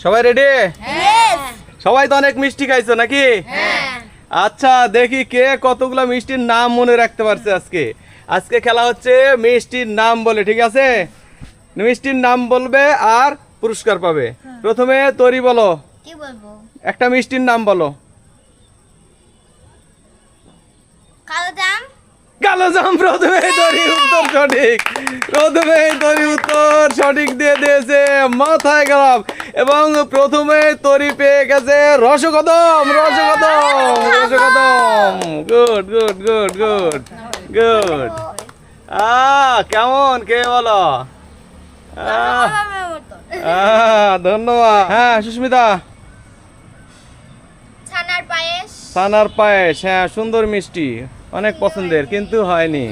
সবাই ready? Yes. সবাই তো অনেক মিষ্টি খাইছো নাকি? হ্যাঁ। আচ্ছা দেখি কে কতগুলো মিষ্টির নাম মনে রাখতে পারছে আজকে। আজকে খেলা হচ্ছে মিষ্টির নাম বলে, ঠিক আছে? মিষ্টির নাম বলবে আর পুরস্কার পাবে। প্রথমে তরি বলো, কি বলবো? একটা মিষ্টির নাম বলো। কালো জাম। কালো জাম প্রথমে তরি উত্তর সঠিক, প্রথমে তরি উত্তর সঠিক দিয়ে দিয়েছে, মাথায় গেলাম। এবং প্রথমে তরি পেয়ে গেছে রসকদম, রসকদম, রসকদম। Good good good good good. কেমন কে বলো? ধন্যবাদ। হ্যাঁ সুস্মিতা। ছানার পায়েস। সানার পায়েস, হ্যাঁ সুন্দর মিষ্টি, অনেক পছন্দের, কিন্তু হয়নি।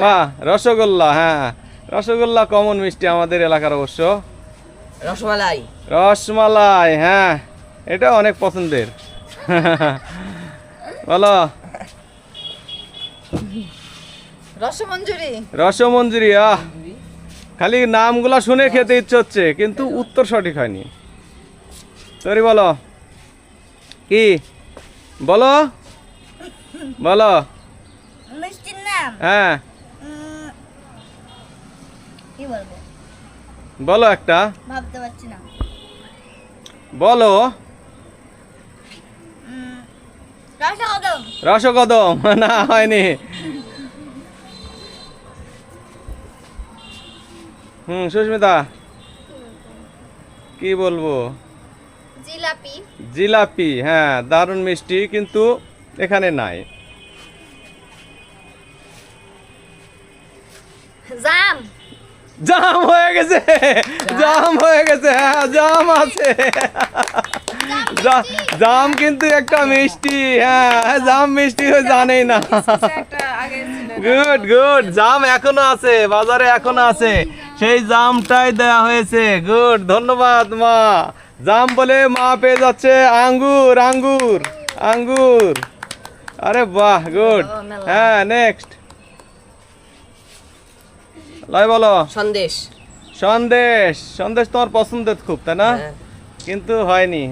মা রসগোল্লা, হ্যাঁ রসগোল্লা কমন মিষ্টি আমাদের এলাকার অবশ্য। রসমালাই। রসমালাই, হ্যাঁ এটা অনেক পছন্দের। বলো। রসমঞ্জুরি। রসমঞ্জুরি, খালি নামগুলা শুনে খেতে ইচ্ছে হচ্ছে, কিন্তু উত্তর সঠিক হয়নি। সরি বলো কি বলো, বলো। মিষ্টির নাম। হ্যাঁ কি বলবো? বলো একটা, ভাবতে পারছি না। বলো। রসকদম। রসকদম, না হয়নি। সুস্মিতা কি বলবো? জিলাপি। জিলাপি, হ্যাঁ দারুণ মিষ্টি, কিন্তু এখানে নাই। জাম। জাম হয়ে গেছে, জাম হয়ে গেছে, হ্যাঁ জাম আছে। জাম কিন্তু একটা মিষ্টি, হ্যাঁ জাম মিষ্টি হয়ে জানেই না। গুড গুড, জাম এখনো আছে বাজারে, এখনো আছে, সেই জামটাই দেয়া হয়েছে। গুড, ধন্যবাদ মা। জাম বলে মা পেয়ে যাচ্ছে আঙ্গুর, আঙ্গুর, আঙ্গুর। আরে বাহ, গুড। হ্যাঁ নেক্সট লয় বলো। সন্দেশ। সন্দেশ, সন্দেশ তোমার পছন্দের খুব, তাই না? কিন্তু হয়নি।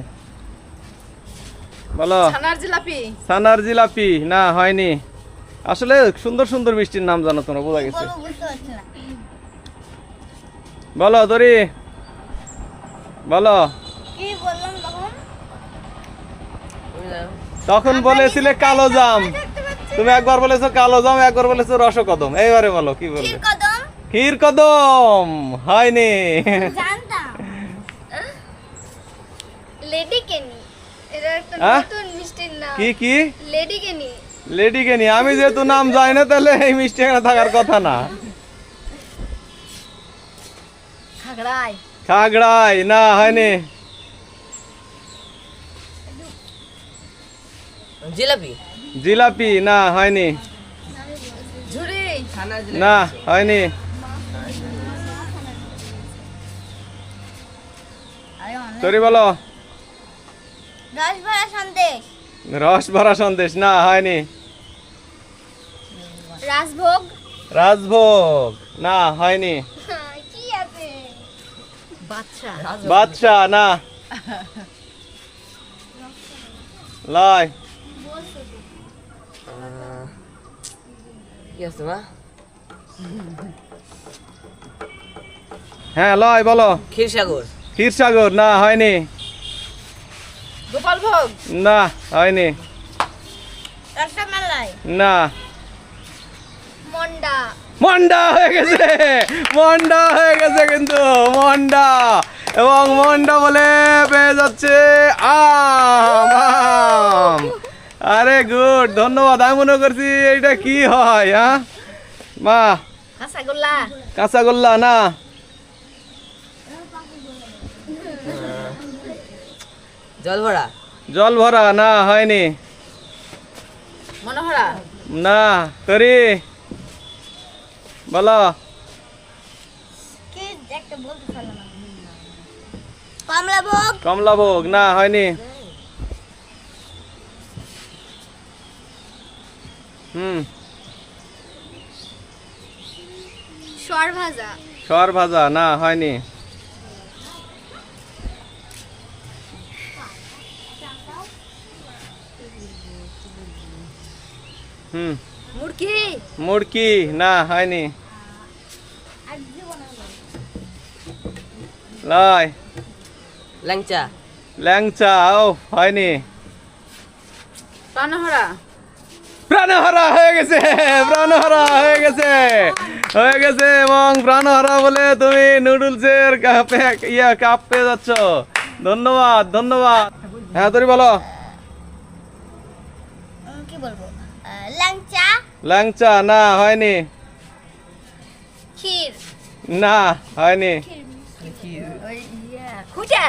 বলো। ছানার জিলাপি। ছানার জিলাপি, না হয়নি। আসলে সুন্দর সুন্দর মিষ্টির নাম জানো তোমরা, বোঝা গেছে। বলবো বুঝতে পারছি না। বলো দরি, বলো। কি বললাম তখন? তখন বলেছিলে কালো জাম, তুমি একবার বলেছো কালো জাম, একবার বলেছো রসকদম। এইবারে বলো কি বলবে? ক্ষীরকদম। ক্ষীরকদম, হয়নি। জানতাম। লেডি কেনি। এটা একটা নতুন মিষ্টির নাম। কি কি? লেডি কেনি। লেডি কেনি, আমি যেহেতু নাম জানি না, তাহলে এই মিষ্টি এখানে থাকার কথা না। খাগড়াই। খাগড়াই, না হয়নি। জিলাপি। জিলাপি, না হয়নি। ঝুড়ি। না হয়নি। সরি বলো। রস ভরা সন্দেশ। রস ভরা সন্দেশ, না হয়নি। রাজভোগ। রাজভোগ, না হয়নি। কি আছে? বাচ্চা। বাদশা, না। লয়। কি আছে মা? হ্যাঁ লয় বলো। ক্ষীরসাগর। ক্ষীরসাগর, না হয়নি। গোপাল ভোগ। না হয়নি। রসমালাই। না। মন্ডা। মন্ডা হয়ে গেছে, মন্ডা হয়ে গেছে, কিন্তু মন্ডা। এবং মন্ডা বলে পেয়ে যাচ্ছে আম, আম। আরে গুড, ধন্যবাদ। আমি মনে করছি এইটা কি হয়, হ্যাঁ মা? কাঁচাগোল্লা। কাঁচাগোল্লা, না। জল ভরা। জল ভরা, না হয়নি। মনোহরা। না। করি বলো। কি একটা বলতে পারলাম না। কমলাভোগ। কমলাভোগ, না হয়নি। সরভাজা। সর ভাজা না হয়নি। হুম মুরগি। মুরকি না হয়নি। লয় ল্যাংচা। ল্যাংচা ও হয়নি। প্রাণহারা। প্রাণহারা হয়ে গেছে, প্রাণহারা হয়ে গেছে, হয়ে গেছে। এবং প্রাণহারা বলে তুমি নুডলসের কাপ পেয়ে যাচ্ছ। ধন্যবাদ ধন্যবাদ। হ্যাঁ তুমি বলো। কি বলবো? ল্যাংচা, ল্যাংচা না হয়নি। ক্ষীর, না হয়নি। খুঁটা।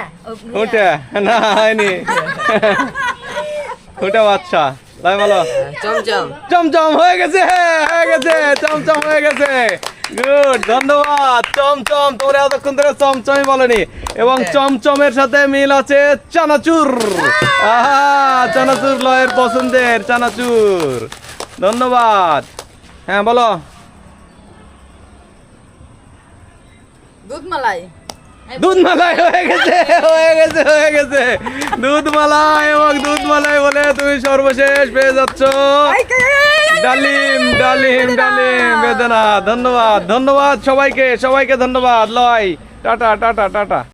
খুঁটে না হয়নি। খুঁটে বাচ্চা তাই বলো। চমচম। চমচম হয়ে গেছে, হয়ে গেছে, চমচম হয়ে গেছে। গুড, ধন্যবাদ। চমচম, তোমরা এতক্ষণ ধরে চমচমই বলনি। এবং চমচমের সাথে মিল আছে চানাচুর। আহা, চানাচুর লয়ের পছন্দের চানাচুর। ধন্যবাদ। হ্যাঁ বলো। দুধ মালাই। দুধ মালাই হয়ে গেছে, হয়ে গেছে, হয়ে গেছে। দুধ মালাই এবং দুধ মালাই বলে তুমি সর্বশেষ পেয়ে যাচ্ছ ডালিম, ডালিম, ডালিম, বেদনা। ধন্যবাদ, ধন্যবাদ সবাইকে, সবাইকে ধন্যবাদ। লয়, টাটা, টাটা, টাটা।